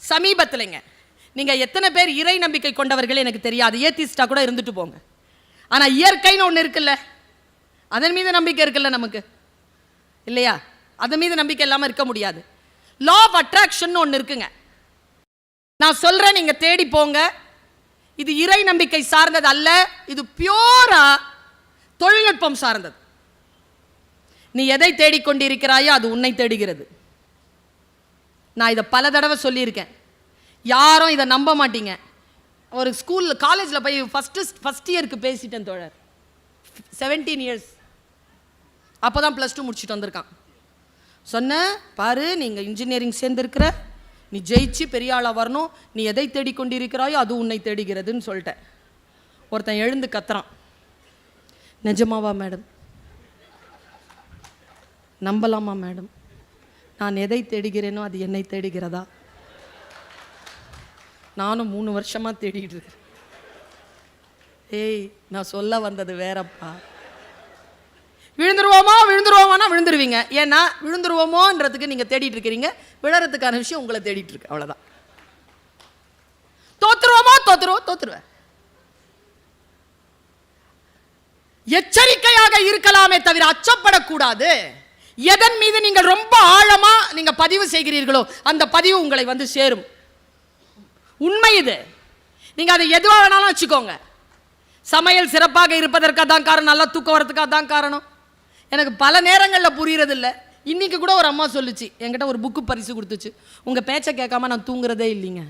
சமீபத்தில்ங்க நீங்கள் எத்தனை பேர் இறை நம்பிக்கை கொண்டவர்கள் எனக்கு தெரியாது, ஏத்திஸ்டா கூட இருந்துட்டு போங்க. ஆனால் இயற்கைன்னு ஒன்று இருக்குல்ல, அதன் மீது நம்பிக்கை இருக்குல்ல நமக்கு, இல்லையா? அதன் மீது நம்பிக்கை இல்லாமல் இருக்க முடியாது. லா ஆஃப் அட்ராக்ஷன் ஒன்று இருக்குங்க. நான் சொல்கிறேன், நீங்கள் தேடி போங்க. இது இறை நம்பிக்கை சார்ந்தது அல்ல, இது பியூரா தொழில்நுட்பம் சார்ந்தது. நீ எதை தேடிக்கொண்டிருக்கிறாயோ அது உன்னை தேடுகிறது. நான் இதை பல தடவை சொல்லியிருக்கேன், யாரும் இதை நம்ப மாட்டீங்க. ஒரு ஸ்கூலில் காலேஜில் போய் ஃபஸ்ட் இயருக்கு பேசிட்டேன் தோழர், 17 years, அப்போ தான் +2 முடிச்சுட்டு வந்திருக்கான். சொன்னேன், பாரு நீங்கள் இன்ஜினியரிங் சேர்ந்துருக்கிற, நீ ஜெயிச்சு பெரிய ஆளாக வரணும், நீ எதை தேடிக்கொண்டிருக்கிறாயோ அது உன்னை தேடுகிறதுன்னு சொல்லிட்டேன். ஒருத்தன் எழுந்து கத்துறான், நிஜமாவா மேடம்? நம்பலாமா மேடம்? நான் எதை தேடுகிறேனோ அது என்னை தேடுகிறதா? நானும் 3 வருஷமாக தேடிட்டு இருக்கேன். ஏய், நான் சொல்ல வந்தது வேறப்பா. விழுந்துருவோமானா விழுந்துருவீங்க. ஏன்னா விழுந்துருவோமோன்றதுக்கு நீங்கள் தேடிட்டு இருக்கிறீங்க, விழறதுக்கான விஷயம் உங்களை தேடிட்டு இருக்கு, அவ்வளோதான். தோத்துருவேன். எச்சரிக்கையாக இருக்கலாமே தவிர அச்சப்படக்கூடாது. எதன் மீது நீங்கள் ரொம்ப ஆழமா நீங்க பதிவு செய்கிறீர்களோ அந்த பதிவு உங்களை வந்து சேரும். உண்மை இது. நீங்க அதை எதுவா வேணாலும் வச்சுக்கோங்க. சமையல் சிறப்பாக இருப்பதற்காக தான் காரணம், நல்லா தூக்கம் வரதுக்காக தான் காரணம். எனக்கு பல நேரங்களில் புரியறது இல்லை. இன்னைக்கு கூட ஒரு அம்மா சொல்லுச்சு, என்கிட்ட ஒரு புக்கு பரிசு கொடுத்துச்சு, உங்கள் பேச்சை கேட்காம நான் தூங்குறதே இல்லைங்க.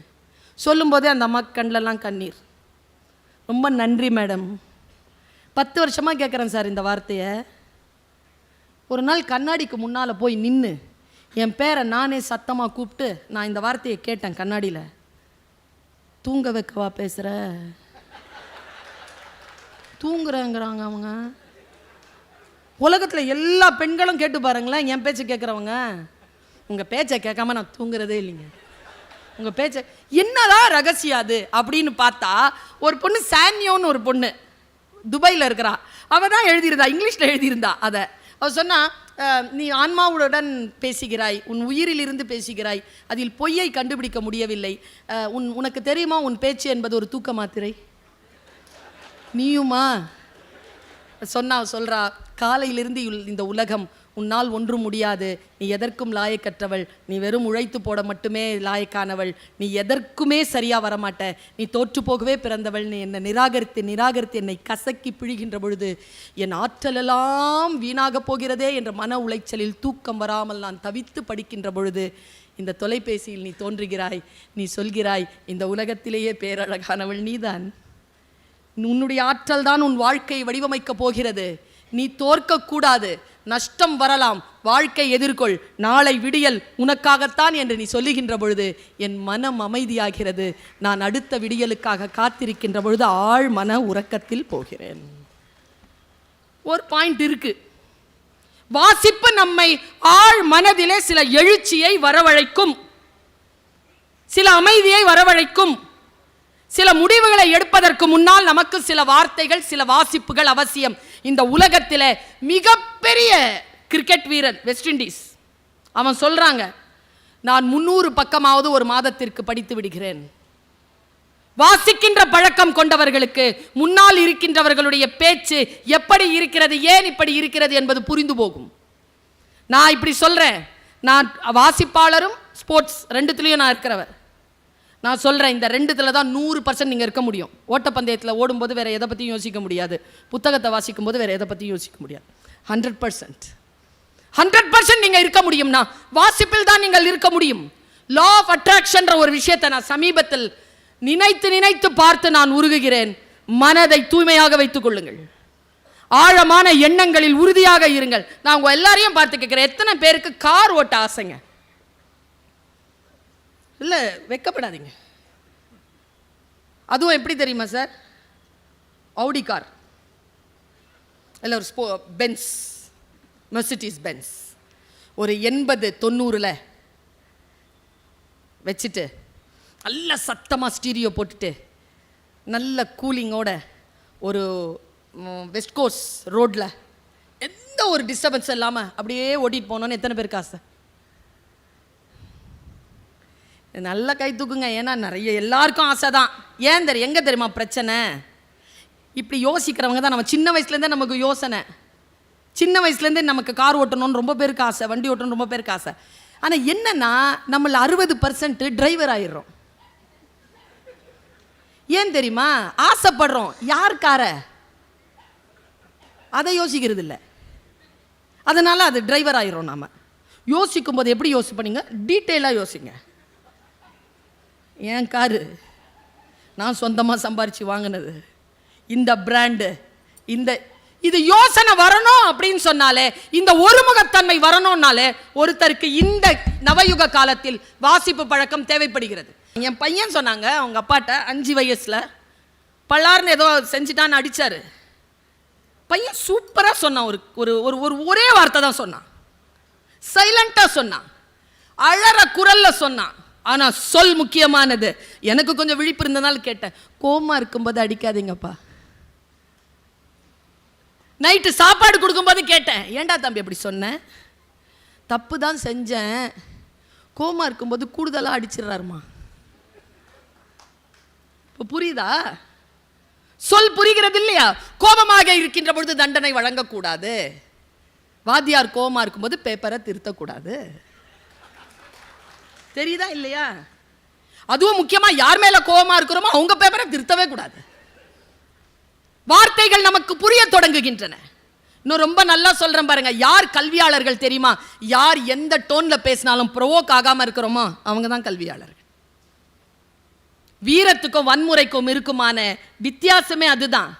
சொல்லும்போதே அந்த அம்மா கண்ணிலலாம் கண்ணீர். ரொம்ப நன்றி மேடம். 10 வருஷமாக கேட்குறேன் சார் இந்த வார்த்தையை. ஒரு நாள் கண்ணாடிக்கு முன்னால் போய் நின்று என் பேரை நானே சத்தமாக கூப்பிட்டு நான் இந்த வார்த்தையை கேட்டேன் கண்ணாடியில். தூங்க வைக்கவா பேசுகிற? தூங்குறேங்கிறாங்க அவங்க. உலகத்தில் எல்லா பெண்களும் கேட்டு பாருங்களேன், என் பேச்சை கேட்குறவங்க. உங்கள் பேச்சை கேட்காம நான் தூங்குறதே இல்லைங்க. உங்கள் பேச்சை என்னதான் ரகசியம் அது அப்படின்னு பார்த்தா, ஒரு பொண்ணு சான்யோன்னு ஒரு பொண்ணு துபாயில் இருக்கிறா, அவள் தான் எழுதியிருந்தா, இங்கிலீஷில் எழுதியிருந்தா. அதை அவள் சொன்னா, நீ ஆன்மாவுடன் பேசுகிறாய், உன் உயிரில் இருந்து பேசுகிறாய், அதில் பொய்யை கண்டுபிடிக்க முடியவில்லை. உனக்கு தெரியுமா உன் பேச்சு என்பது ஒரு தூக்க மாத்திரை? நீயுமா? சொல்றா, காலையிலிருந்து இந்த உலகம் உன்னால் ஒன்றும் முடியாது, நீ எதற்கும் லாயக்கற்றவள், நீ வெறும் உழைத்து போட மட்டுமே லாயக்கானவள், நீ எதற்குமே சரியாக வரமாட்ட, நீ தோற்று போகவே பிறந்தவள், நீ என்னை நிராகரித்து என்னை கசக்கி பிழிகின்ற பொழுது என் ஆற்றலெல்லாம் வீணாக போகிறதே என்ற மன உளைச்சலில் தூக்கம் வராமல் நான் தவித்து படிக்கின்ற பொழுது இந்த தொலைபேசியில் நீ தோன்றுகிறாய். நீ சொல்கிறாய், இந்த உலகத்திலேயே பேரழகானவள் நீதான், உன்னுடைய ஆற்றல் தான் உன் வாழ்க்கையை வடிவமைக்கப் போகிறது, நீ தோற்கக்கூடாது, நஷ்டம் வரலாம், வாழ்க்கை எதிர்கொள், நாளை விடியல் உனக்காகத்தான் என்று நீ சொல்லுகின்ற பொழுது என் மனம் அமைதியாகிறது. நான் அடுத்த விடியலுக்காக காத்திருக்கின்ற பொழுது ஆழ் மன உறக்கத்தில் போகிறேன். ஒரு பாயிண்ட் இருக்கு, வாசிப்பு நம்மை ஆழ் மனதிலே சில எழுச்சியை வரவழைக்கும், சில அமைதியை வரவழைக்கும். சில முடிவுகளை எடுப்பதற்கு முன்னால் நமக்கு சில வார்த்தைகள், சில வாசிப்புகள் அவசியம். இந்த உலகத்தில் மிகப்பெரிய கிரிக்கெட் வீரன் வெஸ்ட் இண்டீஸ், அவன் சொல்றாங்க, நான் 300 பக்கமாவது ஒரு மாதத்திற்கு படித்து விடுகிறேன். வாசிக்கின்ற பழக்கம் கொண்டவர்களுக்கு முன்னால் இருக்கின்றவர்களுடைய பேச்சு எப்படி இருக்கிறது, ஏன் இப்படி இருக்கிறது என்பது புரிந்து போகும். நான் இப்படி சொல்றேன், நான் வாசிப்பாளரும் ஸ்போர்ட்ஸ் ரெண்டுத்துலேயும் நான் இருக்கிறவர். நான் சொல்கிறேன், இந்த ரெண்டுத்தில் தான் 100% நீங்கள் இருக்க முடியும். ஓட்டப்பந்தயத்தில் ஓடும்போது வேறு எதை பற்றியும் யோசிக்க முடியாது, புத்தகத்தை வாசிக்கும் போது வேறு எதை பற்றியும் யோசிக்க முடியாது. 100% நீங்கள் இருக்க முடியும்னா வாசிப்பில் தான் நீங்கள் இருக்க முடியும். லா ஆஃப் அட்ராக்ஷன்ற ஒரு விஷயத்தை நான் சமீபத்தில் நினைத்து பார்த்து நான் உருகுகிறேன். மனதை தூய்மையாக வைத்துக் கொள்ளுங்கள், ஆழமான எண்ணங்களில் உறுதியாக இருங்கள். நான் உங்கள் எல்லாரையும் பார்த்து கேட்குறேன், எத்தனை பேருக்கு கார் ஓட்ட ஆசைங்க? இல்லை, வெக்கப்படாதீங்க. அதுவும் எப்படி தெரியுமா சார்? ஆடி கார் இல்லை, ஒரு பென்ஸ், மெர்சிடிஸ் பென்ஸ் ஒரு 80-90 வச்சுட்டு நல்ல சத்தமாக ஸ்டீரியோ போட்டுட்டு நல்ல கூலிங்கோட ஒரு வெஸ்ட் கோஸ்ட் ரோட்டில் எந்த ஒரு டிஸ்டர்பன்ஸ் இல்லாமல் அப்படியே ஓட்டிகிட்டு போனோன்னு எத்தனை பேருக்கு ஆசை? நல்ல கை தூக்குங்க. ஏன்னா நிறைய எல்லாருக்கும் ஆசை தான். ஏன் தெரியும், எங்கே தெரியுமா பிரச்சனை? இப்படி யோசிக்கிறவங்க தான். நம்ம சின்ன வயசுலேருந்தே நமக்கு யோசனை, சின்ன வயசுலேருந்தே நமக்கு கார் ஓட்டணும்னு ரொம்ப பேருக்கு ஆசை, வண்டி ஓட்டணும்னு ரொம்ப பேருக்கு ஆசை. ஆனால் என்னன்னா நம்மள 60% டிரைவர் ஆயிடுறோம். ஏன் தெரியுமா? ஆசைப்படுறோம், யார் கார அதை யோசிக்கிறது இல்லை. அதனால அது டிரைவர் ஆயிரும். நாம யோசிக்கும் போது எப்படி யோசிப்பீங்க? டீட்டெயிலாக யோசிங்க. என் காரு நான் சொந்தமாக சம்பாரித்து வாங்கினது, இந்த பிராண்டு, இந்த இது யோசனை வரணும் அப்படின்னு சொன்னாலே, இந்த ஒருமுகத்தன்மை வரணும்னாலே ஒருத்தருக்கு இந்த நவயுக காலத்தில் வாசிப்பு பழக்கம் தேவைப்படுகிறது. என் பையன் சொன்னாங்க, அவங்க அப்பாட்ட 5 வயசில் பல்லார்னு ஏதோ செஞ்சுட்டான்னு அடித்தார். பையன் சூப்பராக சொன்னான். ஒரே வார்த்தை தான் சொன்னான், சைலண்டாக சொன்னான், அழற குரலில் சொன்னான். ஆனால் சொல் முக்கியமானது. எனக்கு கொஞ்சம் விழிப்பு இருந்ததால் கேட்டேன், கோமா இருக்கும்போது அடிக்காதீங்கப்பா. நைட்டு சாப்பாடு கொடுக்கும்போது கேட்டேன், ஏண்டா தம்பி அப்படி சொன்னேன்? தப்பு தான் செஞ்சேன், கோமா இருக்கும்போது கூடுதலாக அடிச்சிடறாருமா. இப்போ புரியுதா? சொல் புரிகிறது இல்லையா? கோபமாக இருக்கின்ற பொழுது தண்டனை வழங்கக்கூடாது. வாத்தியார் கோபமாக இருக்கும்போது பேப்பரை திருத்தக்கூடாது. தெரியுதா இல்லையா? அதுவும் முக்கியமாக யார் மேலே கோபமாக இருக்கிறோமோ அவங்க பேப்பரை திருத்தவே கூடாது. வார்த்தைகள் நமக்கு புரிய தொடங்குகின்றன. இன்னும் ரொம்ப நல்லா சொல்றேன் பாருங்க. யார் கல்வியாளர்கள் தெரியுமா? யார் எந்த டோன்ல பேசினாலும் ப்ரொவோக் ஆகாம இருக்கிறோமோ அவங்க தான் கல்வியாளர்கள். வீரத்துக்கும் வன்முறைக்கும் இருக்குமான வித்தியாசமே அதுதான்.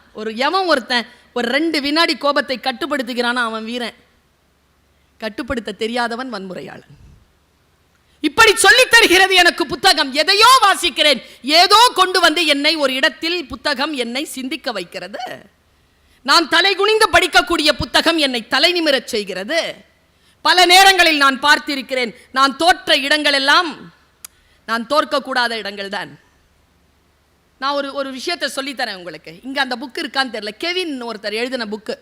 ஒருத்தன் ஒரு 2 வினாடி கோபத்தை கட்டுப்படுத்துகிறானா அவன் வீரன். கட்டுப்படுத்த தெரியாதவன் வன்முறையாளன். இப்படி சொல்லித் தருகிறது எனக்கு புத்தகம். எதையோ வாசிக்கிறேன், ஏதோ கொண்டு வந்து என்னை ஒரு இடத்தில் புத்தகம் என்னை சிந்திக்க வைக்கிறது. நான் தலை குனிந்து படிக்கக்கூடிய புத்தகம் என்னை தலை நிமிரச் செய்கிறது. பல நேரங்களில் நான் பார்த்திருக்கிறேன், நான் தோற்ற இடங்கள் எல்லாம் நான் தோற்கக்கூடாத இடங்கள் தான். நான் ஒரு விஷயத்தை சொல்லித்தரேன் உங்களுக்கு. இங்கே அந்த புக்கு இருக்கான்னு தெரியல. கெவின் ஒருத்தர் எழுதின புக்கு,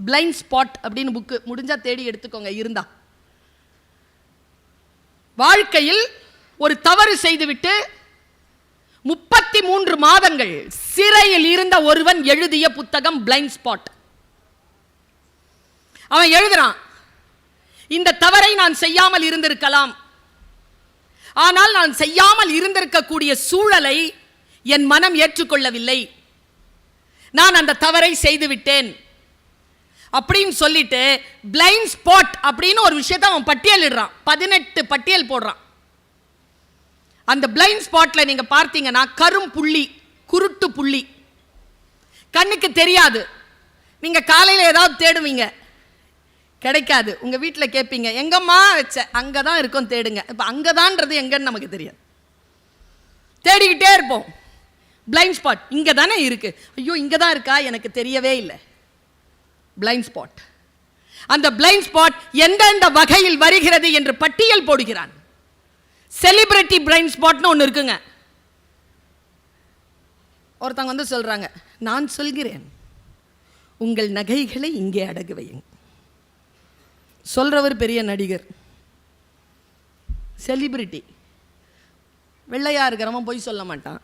பிளைண்ட் ஸ்பாட் அப்படின்னு புக்கு. முடிஞ்சா தேடி எடுத்துக்கோங்க இருந்தா. வாழ்க்கையில் ஒரு தவறு செய்துவிட்டு 33 மாதங்கள் சிறையில் இருந்த ஒருவன் எழுதிய புத்தகம் பிளைண்ட் ஸ்பாட். அவன் எழுதுறான், இந்த தவறை நான் செய்யாமல் இருந்திருக்கலாம், ஆனால் நான் செய்யாமல் இருந்திருக்கக்கூடிய சூழலை என் மனம் ஏற்றுக்கொள்ளவில்லை, நான் அந்த தவறை செய்துவிட்டேன் அப்படின்னு சொல்லிட்டு பிளைண்ட் ஸ்பாட் அப்படின்னு ஒரு விஷயத்தை அவன் பட்டியலிடுறான். 18 பட்டியல் போடுறான். அந்த பிளைண்ட் ஸ்பாட்ல நீங்க பார்த்தீங்கன்னா கரும் புள்ளி, குருட்டு புள்ளி, கண்ணுக்கு தெரியாது. நீங்க காலையில் ஏதாவது தேடுவீங்க, கிடைக்காது. உங்க வீட்டில் கேட்பீங்க, எங்கம்மா வச்ச? அங்கதான் இருக்கும், தேடுங்க. இப்போ அங்கதான்றது எங்கன்னு நமக்கு தெரியாது, தேடிக்கிட்டே இருப்போம். பிளைண்ட் ஸ்பாட் இங்க தானே இருக்கு, ஐயோ இங்க தான் இருக்கா, எனக்கு தெரியவே இல்லை. Blind spot. அந்த பிளைண்ட் ஸ்பாட் எந்தெந்த வகையில் வருகிறது என்று பட்டியல் போடுகிறான். செலிபிரிட்டி பிளைண்ட் ஸ்பாட்னு ஒன்று இருக்குங்க. ஒருத்தவங்க வந்து சொல்றாங்க, நான் சொல்கிறேன் உங்கள் நகைகளை இங்கே அடகு வையுங்க. சொல்றவர் பெரிய நடிகர், செலிபிரிட்டி. வெள்ளையா இருக்கிறவன் போய் சொல்ல மாட்டான்,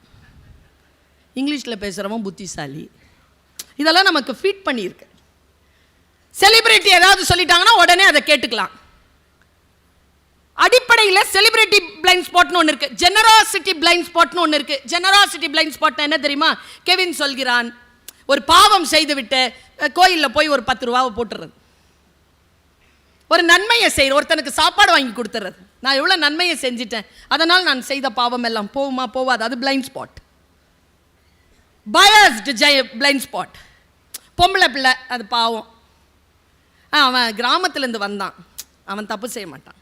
இங்கிலீஷில் பேசுகிறவன் புத்திசாலி. இதெல்லாம் நமக்கு ஃபீட் பண்ணியிருக்கு. செலிபிரிட்டி ஏதாவது சொல்லிட்டாங்கன்னா உடனே அதை கேட்டுக்கலாம். அடிப்படையில் செலிபிரிட்டி பிளைண்ட் ஸ்பாட்னு ஒன்று இருக்கு, ஜெனராசிட்டி பிளைண்ட் ஸ்பாட்னு ஒன்று இருக்கு. ஜெனராசிட்டி பிளைண்ட் ஸ்பாட் என்ன தெரியுமா? கெவின் சொல்கிறான், ஒரு பாவம் செய்துவிட்டு கோயிலில் போய் ஒரு 10 ரூபாவை போட்டுறது, ஒரு நன்மையை செய்கிற ஒருத்தனுக்கு சாப்பாடு வாங்கி கொடுத்துறது. நான் எவ்வளோ நன்மையை செஞ்சிட்டேன், அதனால் நான் செய்த பாவம் எல்லாம் போகுமா போவாது, அது blind spot. Biased blind spot. பொம்பளை பிள்ளை, அது பாவம், அவன் கிராமத்துலேருந்து வந்தான், அவன் தப்பு செய்ய மாட்டான்.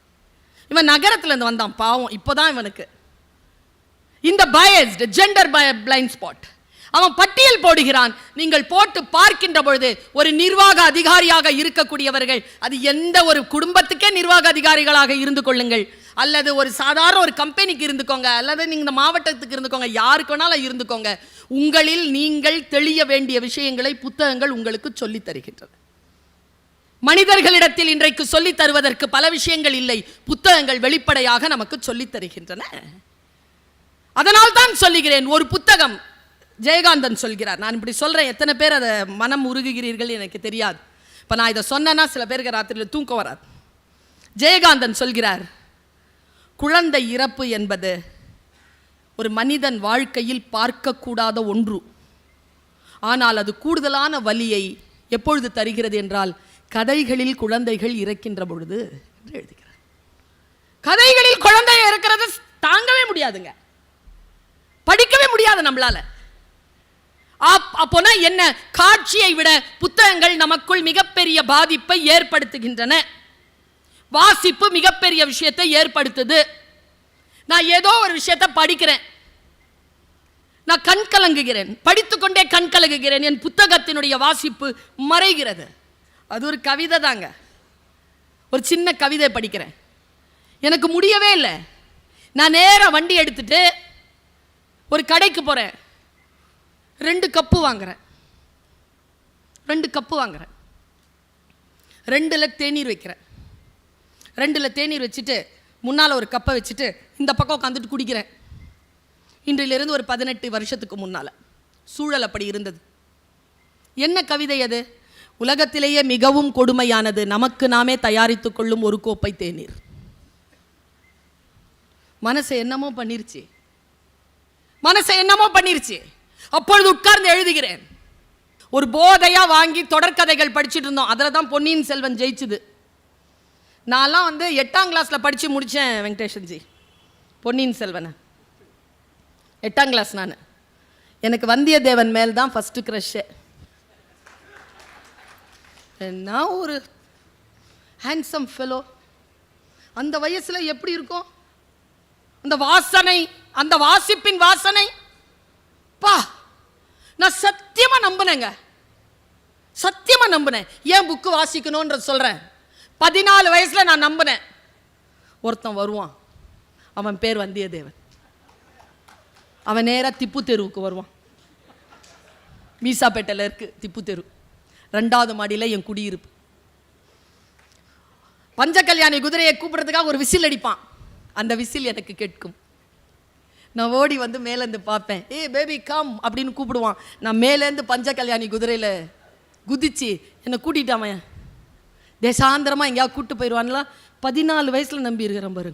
இவன் நகரத்துலேருந்து வந்தான், பாவம், இப்போதான் இவனுக்கு. இந்த பயஸ்டு ஜெண்டர் பிளைண்ட் ஸ்பாட். அவன் பட்டியல் போடுகிறான். நீங்கள் போட்டு பார்க்கின்ற பொழுது ஒரு நிர்வாக அதிகாரியாக இருக்கக்கூடியவர்கள், அது எந்த ஒரு குடும்பத்துக்கே நிர்வாக அதிகாரிகளாக இருந்து கொள்ளுங்கள், அல்லது ஒரு சாதாரண ஒரு கம்பெனிக்கு இருந்துக்கோங்க, அல்லது நீங்கள் இந்த மாவட்டத்துக்கு இருந்துக்கோங்க, யாருக்கு வேணாலும் இருந்துக்கோங்க, உங்களில் நீங்கள் தெளிய வேண்டிய விஷயங்களை புத்தகங்கள் உங்களுக்கு சொல்லித் தருகின்றன. மனிதர்களிடத்தில் இன்றைக்கு சொல்லித் தருவதற்கு பல விஷயங்கள் இல்லை, புத்தகங்கள் வெளிப்படையாக நமக்கு சொல்லித் தருகின்றன. அதனால் தான் சொல்லுகிறேன், ஒரு புத்தகம் ஜெயகாந்தன் சொல்கிறார். நான் இப்படி சொல்றேன், எத்தனை பேர் அதை மனம் உருகுகிறீர்கள் எனக்கு தெரியாது. இப்போ நான் இதை சொன்னேன்னா சில பேருக்கு ராத்திரியில் தூக்கம் வராது. ஜெயகாந்தன் சொல்கிறார், குழந்தை இறப்பு என்பது ஒரு மனிதன் வாழ்க்கையில் பார்க்கக்கூடாத ஒன்று. ஆனால் அது கூடுதலான வலியை எப்பொழுது தருகிறது என்றால் கதைகளில் குழந்தைகள் இறக்கின்ற பொழுது என்று எழுதுகிறார். கதைகளில் குழந்தை இறக்கிறது தாங்கவே முடியாதுங்க, படிக்கவே முடியாது நம்மளால. அப்போனா என்ன? காட்சியை விட புத்தகங்கள் நமக்குள் மிகப்பெரிய பாதிப்பை ஏற்படுத்துகின்றன. வாசிப்பு மிகப்பெரிய விஷயத்தை ஏற்படுத்துது. நான் ஏதோ ஒரு விஷயத்தை படிக்கிறேன், நான் கண் கலங்குகிறேன், படித்துக்கொண்டே கண் கலங்குகிறேன், என் புத்தகத்தினுடைய வாசிப்பு மறைகிறது. அது ஒரு கவிதை தாங்க, ஒரு சின்ன கவிதை படிக்கிறேன், எனக்கு முடியவே இல்லை. நான் நேராக வண்டி எடுத்துட்டு ஒரு கடைக்கு போகிறேன், 2 கப்பு வாங்குறேன், 2 கப்பு வாங்குறேன், 2ல் தேநீர் வைக்கிறேன், 2ல் தேநீர் வச்சுட்டு முன்னால் ஒரு கப்பை வச்சுட்டு இந்த பக்கம் உட்காந்துட்டு குடிக்கிறேன். இன்றிலிருந்து ஒரு 18 வருஷத்துக்கு முன்னால் சூழல் அப்படி இருந்தது. என்ன கவிதை அது? உலகத்திலேயே மிகவும் கொடுமையானது நமக்கு நாமே தயாரித்துக் கொள்ளும் ஒரு கோப்பை தேநீர். மனசை என்னமோ பண்ணிருச்சு, மனசை என்னமோ பண்ணிருச்சு. அப்பொழுது உட்கார்ந்து எழுதுகிறேன். ஒரு போதையா வாங்கி தொடர்கதைகள் படிச்சுட்டு இருந்தோம், அதில் தான் பொன்னியின் செல்வன் ஜெயிச்சுது. நான்லாம் 8ஆம் கிளாஸில் படித்து முடித்தேன் வெங்கடேஷன்ஜி, பொன்னியின் செல்வனை 8ஆம் கிளாஸ். எனக்கு வந்தியத்தேவன் மேல் தான் ஃபஸ்ட்டு க்ரஷ்ஷு. என்ன ஒரு ஹேண்ட்ஸம் ஃபெலோ, அந்த வயசில் எப்படி இருக்கும் அந்த வாசனை, அந்த வாசிப்பின் வாசனை. பா, நான் சத்தியமாக நம்பினேங்க, சத்தியமாக நம்பினேன். ஏன் புக்கு வாசிக்கணுன்ற சொல்கிறேன். 14 வயசில் நான் நம்பினேன். ஒருத்தன் வருவான், அவன் பேர் வந்தியத்தேவன். அவன் நேராக திப்பு தெருவுக்கு வருவான். மீசாப்பேட்டையில் இருக்குது திப்பு தெரு, 2வது மாடியில் என் குடியிருப்பு. பஞ்சகல்யாணி குதிரையை கூப்பிட்றதுக்காக ஒரு விசில் அடிப்பான். அந்த விசில் எனக்கு கேட்கும். நான் ஓடி மேலேருந்து பார்ப்பேன். ஏ பேபி கம் அப்படின்னு கூப்பிடுவான். நான் மேலேருந்து பஞ்சகல்யாணி குதிரையில் குதிச்சு என்னை கூட்டிட்டாமன் தேசாந்திரமாக எங்கேயாவது கூப்பிட்டு போயிடுவான்லாம் 14 வயசில் நம்பி இருக்கிறேன் பாரு.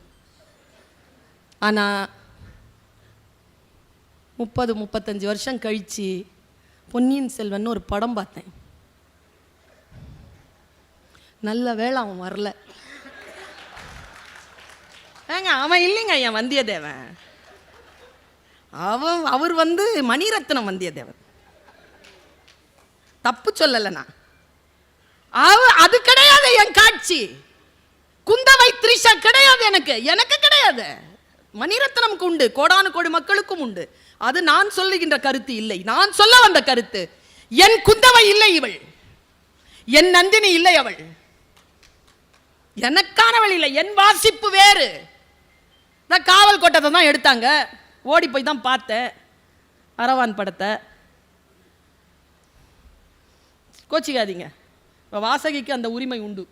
ஆனால் 30-35 வருஷம் கழித்து பொன்னியின் செல்வன் ஒரு படம் பார்த்தேன். நல்ல வேளை அவன் வரல. ஏங்க அவன் இல்லைங்க என் வந்தியத்தேவன், அவர் மணிரத்னம் வந்தியத்தேவன். தப்பு சொல்லலைண்ணா, அது கிடையாது என் காட்சி. குந்தவை த்ரிஷா கிடையாது, எனக்கு கிடையாது. மணிரத்னம்க்கு உண்டு, கோடானு கோடி மக்களுக்கும் உண்டு. அது நான் சொல்லுகின்ற கருத்து இல்லை. நான் சொல்ல வந்த கருத்து, என் குந்தவை இல்லை இவள், என் நந்தினி இல்லை அவள், எனக்கானவள் இல்லை. என் வாசிப்பு வேறு. நான் காவல் கோட்டத்தை தான் எடுத்தாங்க, ஓடி போய் தான் பார்த்தேன் அரவான் படத்தை. கோச்சிக்காதீங்க, வாசகிக்கு அந்த உரிமை உண்டு,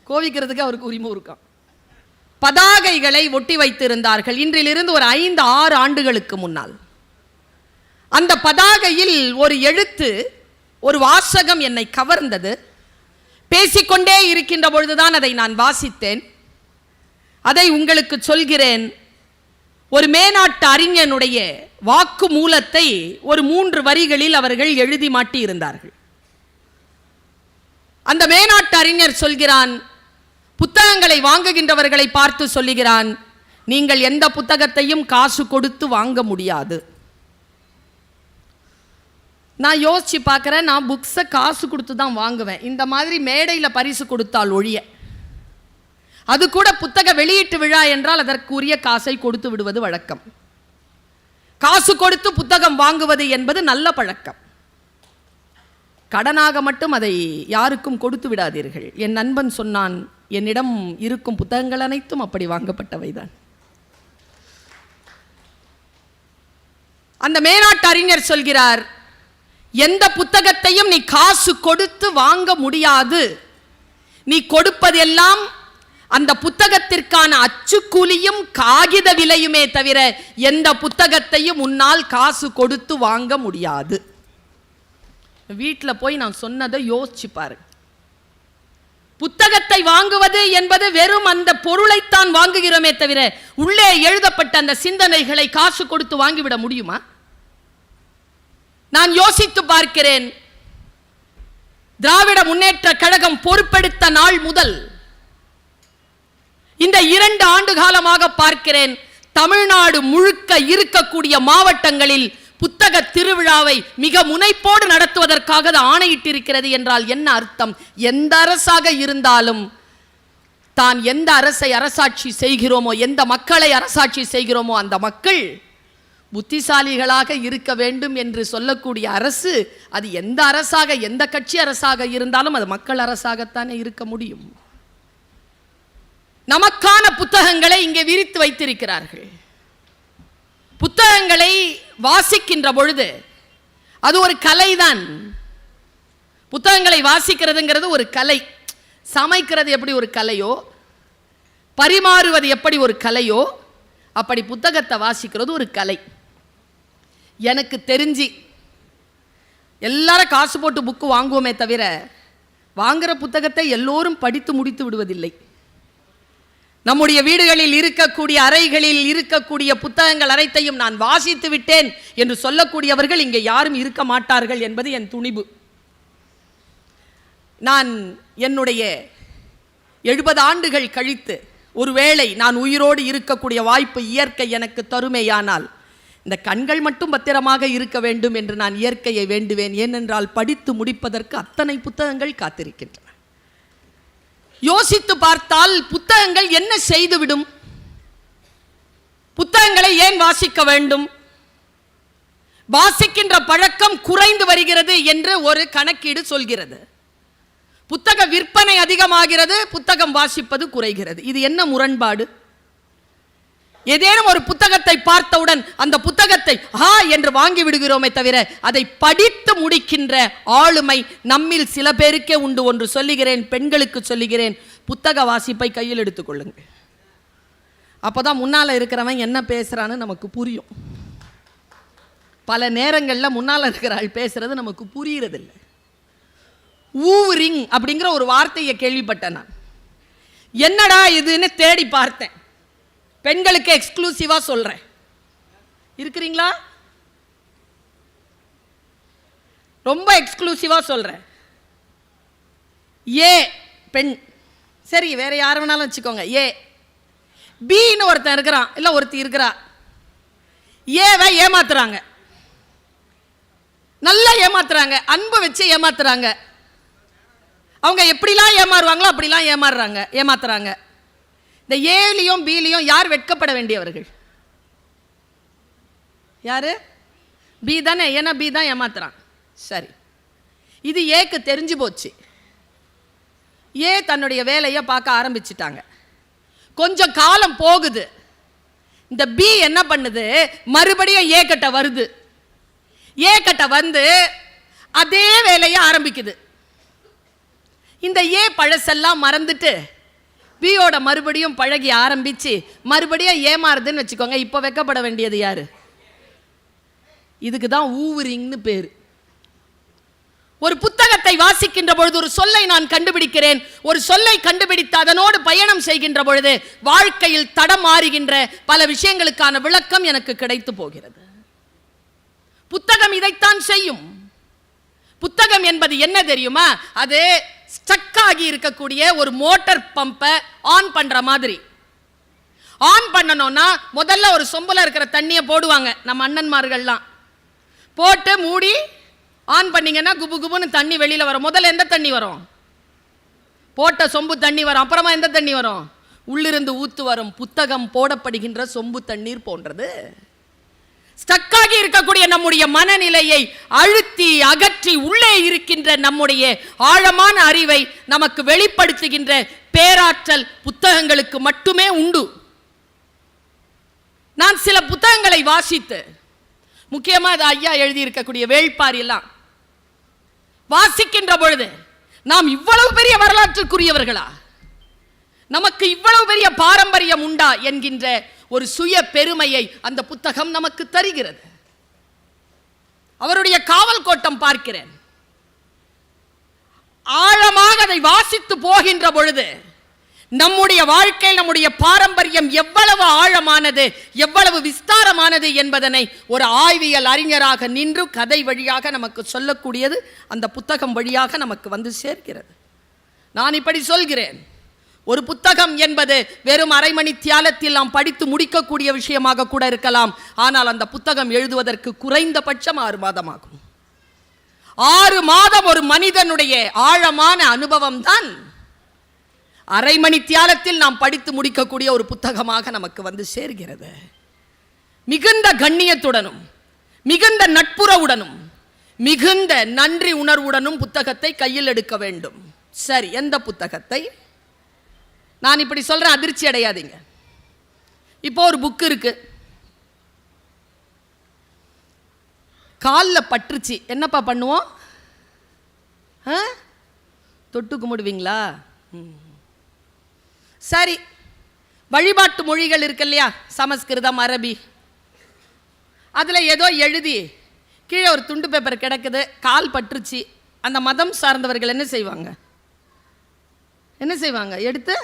கோவிக்கிறதுக்கு அவருக்கு உரிமை இருக்கான். பதாகைகளை ஒட்டி வைத்திருந்தார்கள். இன்றிலிருந்து ஒரு 5-6 ஆண்டுகளுக்கு முன்னால் அந்த பதாகையில் ஒரு எழுத்து, ஒரு வாசகம் என்னை கவர்ந்தது. பேசிக்கொண்டே இருக்கின்ற பொழுதுதான் அதை நான் வாசித்தேன். அதை உங்களுக்கு சொல்கிறேன். ஒரு மேனாட்டு அறிஞனுடைய வாக்கு மூலத்தை ஒரு 3 வரிகளில் அவர்கள் எழுதி மாட்டி இருந்தார்கள். அந்த மேனாட்டு அறிஞர் சொல்கிறான், புத்தகங்களை வாங்குகின்றவர்களை பார்த்து சொல்லுகிறான், நீங்கள் எந்த புத்தகத்தையும் காசு கொடுத்து வாங்க முடியாது. நான் யோசிச்சு பார்க்குறேன், நான் புக்ஸை காசு கொடுத்து தான் வாங்குவேன். இந்த மாதிரி மேடையில் பரிசு கொடுத்தால் ஒழிய, அது கூட புத்தக வெளியீட்டு விழா என்றால் அதற்குரிய காசை கொடுத்து விடுவது வழக்கம். காசு கொடுத்து புத்தகம் வாங்குவது என்பது நல்ல பழக்கம். கடனாக மட்டும் அதை யாருக்கும் கொடுத்து விடாதீர்கள். என் நண்பன் சொன்னான், என்னிடம் இருக்கும் புத்தகங்கள் அனைத்தும் அப்படி வாங்கப்பட்டவைதான். அந்த மேனாட்டு அறிஞர் சொல்கிறார், எந்த புத்தகத்தையும் நீ காசு கொடுத்து வாங்க முடியாது. நீ கொடுப்பதெல்லாம் அந்த புத்தகத்திற்கான அச்சுக்கூலியும் காகித விலையுமே தவிர எந்த புத்தகத்தையும் உன்னால் காசு கொடுத்து வாங்க முடியாது. வீட்டில் போய் நான் சொன்னதை யோசிச்சு பாரு. புத்தகத்தை வாங்குவது என்பது வெறும் அந்த பொருளைத்தான் வாங்குகிறோமே தவிர உள்ளே எழுதப்பட்ட அந்த சிந்தனைகளை காசு கொடுத்து வாங்கிவிட முடியுமா? நான் யோசித்து பார்க்கிறேன். திராவிட முன்னேற்ற கழகம் பொறுப்பெடுத்த நாள் முதல் இந்த 2 ஆண்டு காலமாக பார்க்கிறேன், தமிழ்நாடு முழுக்க இருக்கக்கூடிய மாவட்டங்களில் புத்தக திருவிழாவை மிக முனைப்போடு நடத்துவதற்காக ஆணையிட்டிருக்கிறது என்றால் என்ன அர்த்தம்? எந்த அரசாக இருந்தாலும் தான் எந்த அரசை அரசாட்சி செய்கிறோமோ, எந்த மக்களை அரசாட்சி செய்கிறோமோ அந்த மக்கள் புத்திசாலிகளாக இருக்க வேண்டும் என்று சொல்லக்கூடிய அரசு, அது எந்த அரசாக, எந்த கட்சி அரசாக இருந்தாலும் அது மக்கள் அரசாகத்தானே இருக்க முடியும். நமக்கான புத்தகங்களை இங்கே விரித்து வைத்திருக்கிறார்கள். புத்தகங்களை வாசிக்கின்ற பொழுது அது ஒரு கலைதான். புத்தகங்களை வாசிக்கிறதுங்கிறது ஒரு கலை. சமைக்கிறது எப்படி ஒரு கலையோ, பரிமாறுவது எப்படி ஒரு கலையோ, அப்படி புத்தகத்தை வாசிக்கிறது ஒரு கலை. எனக்கு தெரிஞ்சு எல்லாரும் காசு போட்டு புக்கு வாங்குவோமே தவிர வாங்குற புத்தகத்தை எல்லோரும் படித்து முடித்து விடுவதில்லை. நம்முடைய வீடுகளில் இருக்கக்கூடிய அறைகளில் இருக்கக்கூடிய புத்தகங்கள் அனைத்தையும் நான் வாசித்து விட்டேன் என்று சொல்லக்கூடியவர்கள் இங்கே யாரும் இருக்க மாட்டார்கள் என்பது என் துணிவு. நான் என்னுடைய 70 ஆண்டுகள் கழித்து ஒருவேளை நான் உயிரோடு இருக்கக்கூடிய வாய்ப்பு இயற்கை எனக்கு தருமேயானால் இந்த கண்கள் மட்டும் பத்திரமாக இருக்க வேண்டும் என்று நான் இயற்கையை வேண்டுவேன். ஏனென்றால் படித்து முடிப்பதற்கு அத்தனை புத்தகங்கள் காத்திருக்கின்றன. யோசித்து பார்த்தால் புத்தகங்கள் என்ன செய்துவிடும்? புத்தகங்களை ஏன் வாசிக்க வேண்டும்? வாசிக்கின்ற பழக்கம் குறைந்து வருகிறது என்று ஒரு கணக்கீடு சொல்கிறது. புத்தக விற்பனை அதிகமாகிறது, புத்தகம் வாசிப்பது குறைகிறது. இது என்ன முரண்பாடு? ஏதேனும் ஒரு புத்தகத்தை பார்த்தவுடன் அந்த புத்தகத்தை என்று வாங்கி விடுகிறோமே தவிர அதை படித்து முடிக்கின்ற ஆளுமை நம்மில் சில பேருக்கே உண்டு. ஒன்று சொல்லுகிறேன், பெண்களுக்கு சொல்லுகிறேன், புத்தக வாசிப்பை கையில் எடுத்துக்கொள்ளுங்க. அப்போதான் முன்னால் இருக்கிறவன் என்ன பேசுறான்னு நமக்கு புரியும். பல நேரங்களில் முன்னால் இருக்கிறாள் பேசுறது நமக்கு புரியறதில்லை. ஊரிங் அப்படிங்கிற ஒரு வார்த்தையை கேள்விப்பட்டேன். நான் என்னடா இதுன்னு தேடி பார்த்தேன். பெண்களுக்கு எக்ஸ்க்ளூசிவா சொல்றேன். இருக்கிறீங்களா? ரொம்ப எக்ஸ்க்ளூசிவா சொல்றேன். ஏ பெண், சரி வேற யார் வேணாலும் வச்சுக்கோங்க. ஏ பின்னு ஒருத்தன் இருக்கிறான், இல்ல ஒருத்தி இருக்கிறா. ஏவை ஏமாத்துறாங்க, நல்லா ஏமாத்துறாங்க, அன்பு வச்சு ஏமாத்துறாங்க. அவங்க எப்படிலாம் ஏமாறுவாங்களோ அப்படிலாம் ஏமாத்துறாங்க. இந்த ஏலியும் பிலியும் யார் வெட்கப்பட வேண்டியவர்கள்? யாரு? பி தானே. ஏன்னா பி தான் ஏமாத்துறான். சரி, இது ஏக்கு தெரிஞ்சு போச்சு. ஏ தன்னுடைய வேலையை பார்க்க ஆரம்பிச்சிட்டாங்க. கொஞ்சம் காலம் போகுது. இந்த பி என்ன பண்ணுது? மறுபடியும் ஏ கிட்ட வருது. ஏ கிட்ட வந்து அதே வேலையை ஆரம்பிக்குது. இந்த ஏ பழசெல்லாம் மறந்துட்டு பியோட மறுபடியும் பழகி ஆரம்பிச்சு மறுபடியும் ஏமாறுதுன்னு வச்சுக்கோங்க. இப்போ வெக்கப்பட வேண்டியது யாரு? இதுக்கு தான் ஊவரிங்னு பேரு. ஒரு புத்தகத்தை வாசிக்கின்ற பொழுது ஒரு சொல்லை நான் கண்டுபிடிக்கிறேன். ஒரு சொல்லை கண்டுபிடித்து அதனோடு பயணம் செய்கின்ற பொழுது வாழ்க்கையில் தடம் மாறுகின்ற பல விஷயங்களுக்கான விளக்கம் எனக்கு கிடைத்து போகிறது. புத்தகம் இதைத்தான் செய்யும். புத்தகம் என்பது என்ன தெரியுமா? அது ஸ்டக் ஆகி இருக்கக்கூடிய ஒரு மோட்டார் பம்பை ஆன் பண்ற மாதிரி. ஆன் பண்ணணும்னா முதல்ல ஒரு சொம்புல இருக்கிற தண்ணியை போடுவாங்க நம்ம அண்ணன்மார்கள்லாம். போட்டு மூடி ஆன் பண்ணீங்கன்னா குபு குபுன்னு தண்ணி வெளியில வரும். முதல்ல எந்த தண்ணி வரும்? போட்ட சொம்பு தண்ணி வரும். அப்புறமா எந்த தண்ணி வரும்? உள்ளிருந்து ஊத்து வரும். புத்தகம் போடப்படுகின்ற சொம்பு தண்ணீர் போன்றது. ஸ்டக்காகி இருக்கக்கூடிய நம்முடைய மனநிலையை அழுத்தி அகற்றி உள்ளே இருக்கின்ற நம்முடைய ஆழமான அறிவை நமக்கு வெளிப்படுத்துகின்ற பேராற்றல் புத்தகங்களுக்கு மட்டுமே உண்டு. நான் சில புத்தகங்களை வாசித்து, முக்கியமா ஐயா எழுதி இருக்கக்கூடிய வேள்பாரி எல்லாம் வாசிக்கின்ற பொழுது நாம் இவ்வளவு பெரிய வரலாற்றுக்குரியவர்களா? நமக்கு இவ்வளவு பெரிய பாரம்பரியம் உண்டா என்கின்ற ஒரு சுய பெருமையை அந்த புத்தகம் நமக்கு தருகிறது. அவருடைய காவல் கோட்டம் பார்க்கிறேன். ஆழமாக அதை வாசித்து போகின்ற பொழுது நம்முடைய வாழ்க்கையில் நம்முடைய பாரம்பரியம் எவ்வளவு ஆழமானது, எவ்வளவு விஸ்தாரமானது என்பதனை ஒரு ஆய்வியல் அறிஞராக நின்று கதை வழியாக நமக்கு சொல்லக்கூடியது அந்த புத்தகம் வழியாக நமக்கு வந்து சேர்க்கிறது. நான் இப்படி சொல்கிறேன், ஒரு புத்தகம் என்பது வெறும் அரை மணி தியாலத்தில் நாம் படித்து முடிக்கக்கூடிய விஷயமாக கூட இருக்கலாம். ஆனால் அந்த புத்தகம் எழுதுவதற்கு குறைந்தபட்சம் 6 மாதம் ஆகும். 6 மாதம் ஒரு மனிதனுடைய ஆழமான அனுபவம் தான் அரை மணி தியாலத்தில் நாம் படித்து முடிக்கக்கூடிய ஒரு புத்தகமாக நமக்கு வந்து சேர்கிறது. மிகுந்த கண்ணியத்துடனும் மிகுந்த நட்புறவுடனும் மிகுந்த நன்றி உணர்வுடனும் புத்தகத்தை கையில் எடுக்க வேண்டும். சரி, எந்த புத்தகத்தை? நான் இப்படி சொல்றேன், அதிர்ச்சி அடையாதீங்க. இப்போ ஒரு புக் இருக்கு, காலில் பற்றுச்சு, என்னப்பா பண்ணுவோம்? தொட்டு கும்பிடுவீங்களா? சரி, வழிபாட்டு மொழிகள் இருக்கு இல்லையா, சமஸ்கிருதம், அரபி, அதில் ஏதோ எழுதி கீழே ஒரு துண்டு பேப்பர் கிடக்குது, கால் பற்றுச்சு. அந்த மதம் சார்ந்தவர்கள் என்ன செய்வாங்க? எடுத்து,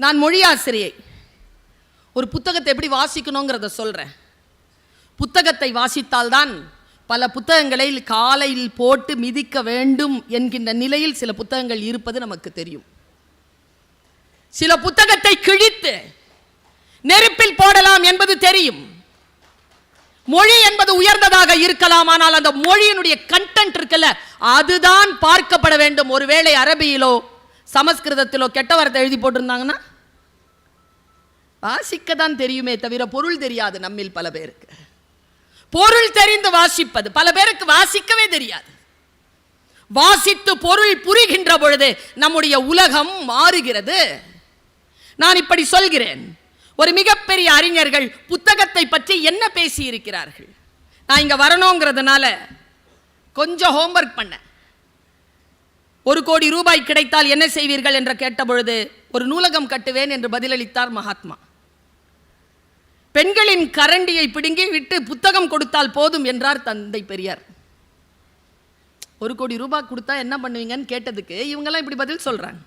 நான் மொழி ஆசிரியை, ஒரு புத்தகத்தை எப்படி வாசிக்கணுங்கிறத சொல்கிறேன். புத்தகத்தை வாசித்தால்தான் பல புத்தகங்களை காலையில் போட்டு மிதிக்க வேண்டும் என்கின்ற நிலையில் சில புத்தகங்கள் இருப்பது நமக்கு தெரியும். சில புத்தகத்தை கிழித்து நெருப்பில் போடலாம் என்பது தெரியும். மொழி என்பது உயர்ந்ததாக இருக்கலாம், ஆனால் அந்த மொழியினுடைய கண்டென்ட் இருக்குல்ல, அதுதான் பார்க்கப்பட வேண்டும். ஒருவேளை அரபியிலோ சமஸ்கிருதத்திலோ கெட்ட வார்த்தை எழுதி போட்டிருந்தாங்கன்னா வாசிக்க தான் தெரியுமே தவிர பொருள் தெரியாது. நம்மில் பல பேருக்கு பொருள் தெரிந்து வாசிப்பது, பல பேருக்கு வாசிக்கவே தெரியாது. வாசித்து பொருள் புரிகின்ற பொழுது நம்முடைய உலகம் மாறுகிறது. நான் இப்படி சொல்கிறேன், ஒரு மிகப்பெரிய அறிஞர்கள் புத்தகத்தை பற்றி என்ன பேசி இருக்கிறார்கள். நான் இங்க வரணுங்கிறதுனால கொஞ்சம் ஹோம்வொர்க் பண்ணேன். 1 கோடி ரூபாய் கிடைத்தால் என்ன செய்வீர்கள் என்று கேட்டபொழுது ஒரு நூலகம் கட்டுவேன் என்று பதிலளித்தார் மகாத்மா. பெண்களின் கரண்டியை பிடுங்கி விட்டு புத்தகம் கொடுத்தால் போதும் என்றார் தந்தை பெரியார். 1 கோடி ரூபாய் கொடுத்தா என்ன பண்ணுவீங்கன்னு கேட்டதுக்கு இவங்கெல்லாம் இப்படி பதில் சொல்றாங்க.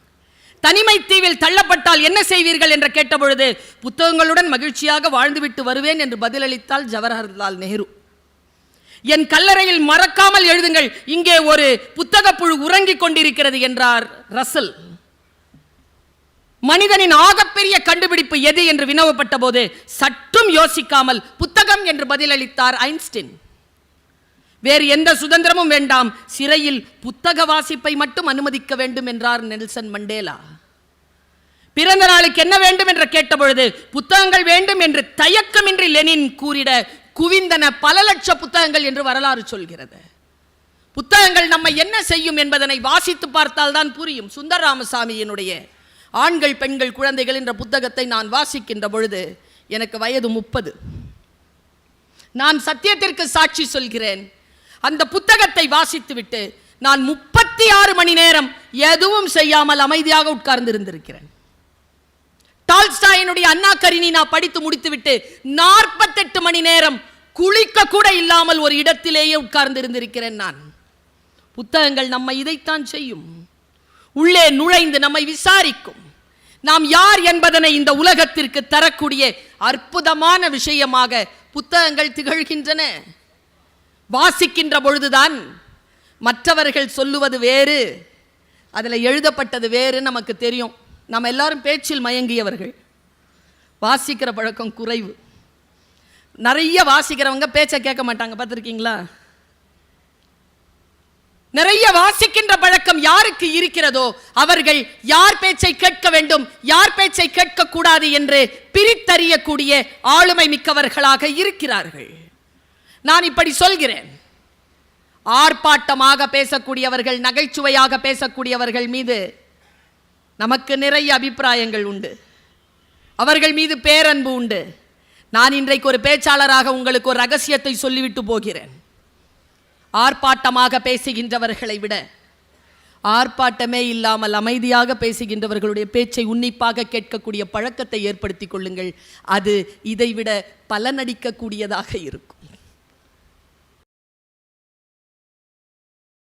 தனிமை தீவில் தள்ளப்பட்டால் என்ன செய்வீர்கள் என்று கேட்டபொழுது புத்தகங்களுடன் மகிழ்ச்சியாக வாழ்ந்துவிட்டு வருவேன் என்று பதிலளித்தால் ஜவஹர்லால் நேரு. என் கல்லறையில் மறக்காமல் எழுதுங்கள், இங்கே ஒரு புத்தக புழு உறங்கிக் கொண்டிருக்கிறது என்றார் ரசல். மனிதனின் ஆகப்பெரிய கண்டுபிடிப்பு எது என்று வினவப்பட்ட போது சற்றும் யோசிக்காமல் புத்தகம் என்று பதிலளித்தார் ஐன்ஸ்டீன். வேறு எந்த சுதந்திரமும் வேண்டாம், சிறையில் புத்தக வாசிப்பை மட்டும் அனுமதிக்க வேண்டும் என்றார் நெல்சன் மண்டேலா. பிறந்த நாளுக்கு என்ன வேண்டும் என்று கேட்டபொழுது புத்தகங்கள் வேண்டும் என்று தயக்கமின்றி லெனின் கூறிட குவிந்தன பல லட்ச புத்தகங்கள் என்று வரலாறு சொல்கிறது. புத்தகங்கள் நம்மை என்ன செய்யும் என்பதனை வாசித்து பார்த்தால் தான் புரியும். சுந்தர ராமசாமியினுடைய ஆண்கள் பெண்கள் குழந்தைகள் என்ற புத்தகத்தை நான் வாசிக்கின்ற பொழுது எனக்கு வயது 30. நான் சத்தியத்திற்கு சாட்சி சொல்கிறேன், அந்த புத்தகத்தை வாசித்துவிட்டு நான் 36 மணி நேரம் எதுவும் செய்யாமல் அமைதியாக உட்கார்ந்து இருந்திருக்கிறேன். டால்ஸ்டாயினுடைய அண்ணா கரினினா படித்து முடித்துவிட்டு 48 மணி நேரம் குளிக்க கூட இல்லாமல் ஒரு இடத்திலேயே உட்கார்ந்து இருந்திருக்கிறேன் நான். புத்தகங்கள் நம்மை இதைத்தான் செய்யும், உள்ளே நுழைந்து நம்மை விசாரிக்கும். நாம் யார் என்பதனை இந்த உலகத்திற்கு தரக்கூடிய அற்புதமான விஷயமாக புத்தகங்கள் திகழ்கின்றன. வாசிக்கின்ற பொழுதுதான் மற்றவர்கள் சொல்லுவது வேறு, அதில் எழுதப்பட்டது வேறு நமக்கு தெரியும். நம்ம எல்லாரும் பேச்சில் மயங்கியவர்கள், வாசிக்கிற பழக்கம் குறைவு. நிறைய வாசிக்கிறவங்க பேச்சை கேட்க மாட்டாங்க, பார்த்துருக்கீங்களா? நிறைய வாசிக்கின்ற பழக்கம் யாருக்கு இருக்கிறதோ அவர்கள் யார் பேச்சை கேட்க வேண்டும், யார் பேச்சை கேட்க கூடாது என்று பிரித்தறியக்கூடிய ஆளுமை மிக்கவர்களாக இருக்கிறார்கள். நான் இப்படி சொல்கிறேன், ஆர்ப்பாட்டமாக பேசக்கூடியவர்கள், நகைச்சுவையாக பேசக்கூடியவர்கள் மீது நமக்கு நிறைய அபிப்பிராயங்கள் உண்டு, அவர்கள் மீது பேரன்பு உண்டு. நான் இன்றைக்கு ஒரு பேச்சாளராக உங்களுக்கு ஒரு ரகசியத்தை சொல்லிவிட்டு போகிறேன். ஆர்ப்பாட்டமாக பேசுகின்றவர்களை விட ஆர்ப்பாட்டமே இல்லாமல் அமைதியாக பேசுகின்றவர்களுடைய பேச்சை உன்னிப்பாக கேட்கக்கூடிய பழக்கத்தை ஏற்படுத்திக் கொள்ளுங்கள். அது இதைவிட பலனடிக்கக்கூடியதாக இருக்கும்.